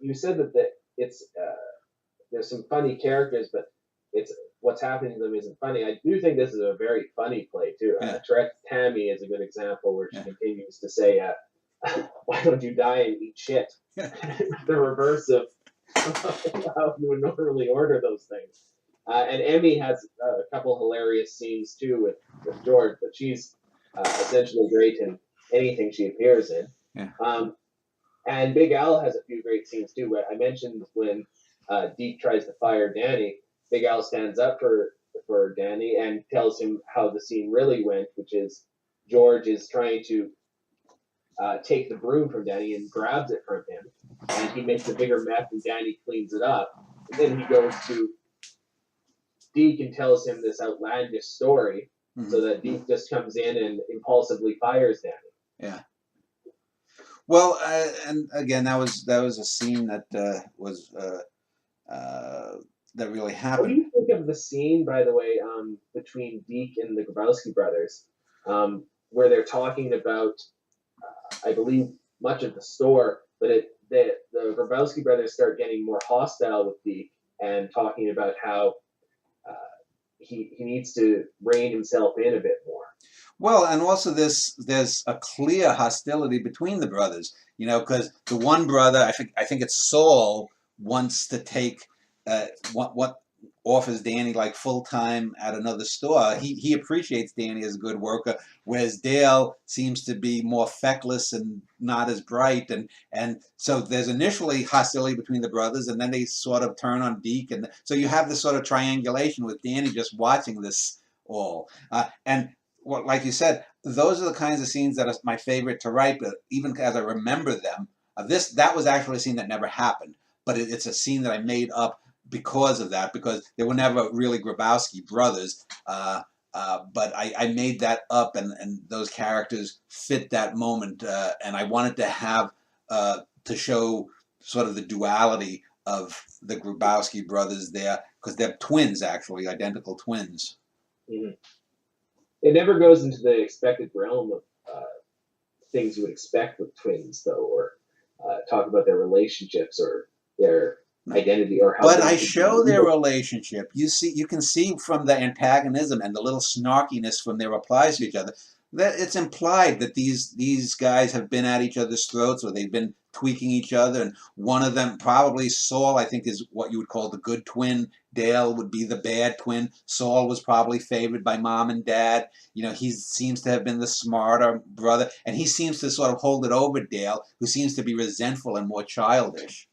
You said that it's there's some funny characters, but it's what's happening to them isn't funny. I do think this is a very funny play too. Yeah, Tourette's Tammy is a good example where she yeah, continues to say, "Why don't you die and eat shit?" The reverse of how you would normally order those things. And Emmy has a couple hilarious scenes too with George, but she's essentially great in anything she appears in. yeah. Um, and Big Al has a few great scenes too. I mentioned when Deke tries to fire Danny, Big Al stands up for Danny and tells him how the scene really went, which is George is trying to take the broom from Danny and grabs it from him, and he makes a bigger mess, and Danny cleans it up. And then he goes to Deke and tells him this outlandish story, so Hmm. that Deke just comes in and impulsively fires Danny. Yeah. Well, and again, that was a scene that was that really What do happened. you think of the scene, by the way, between Deke and the Grabowski brothers, where they're talking about, I believe, much of the store, but the Grabowski brothers start getting more hostile with Deke and talking about how he needs to rein himself in a bit more. Well, and also there's a clear hostility between the brothers, because the one brother, I think it's Saul, wants to take what offers Danny like full time at another store. He appreciates Danny as a good worker, whereas Dale seems to be more feckless and not as bright, and so there's initially hostility between the brothers, and then they sort of turn on Deke, and so you have this sort of triangulation with Danny just watching this all, and well, like you said, those are the kinds of scenes that are my favorite to write. But even as I remember them, that was actually a scene that never happened, but it's a scene that I made up because of that, because they were never really Grabowski brothers. But I made that up, and those characters fit that moment, and I wanted to have to show sort of the duality of the Grabowski brothers there, because they're twins, actually, identical twins. Mm-hmm. It never goes into the expected realm of things you would expect with twins, though, or talk about their relationships or their identity or how But they I could be show their evil. relationship. You can see from the antagonism and the little snarkiness from their replies to each other that it's implied that these guys have been at each other's throats, or they've been tweaking each other. And one of them, probably Saul, I think is what you would call the good twin. Dale would be the bad twin. Saul was probably favored by mom and dad. He seems to have been the smarter brother, and he seems to sort of hold it over Dale, who seems to be resentful and more childish.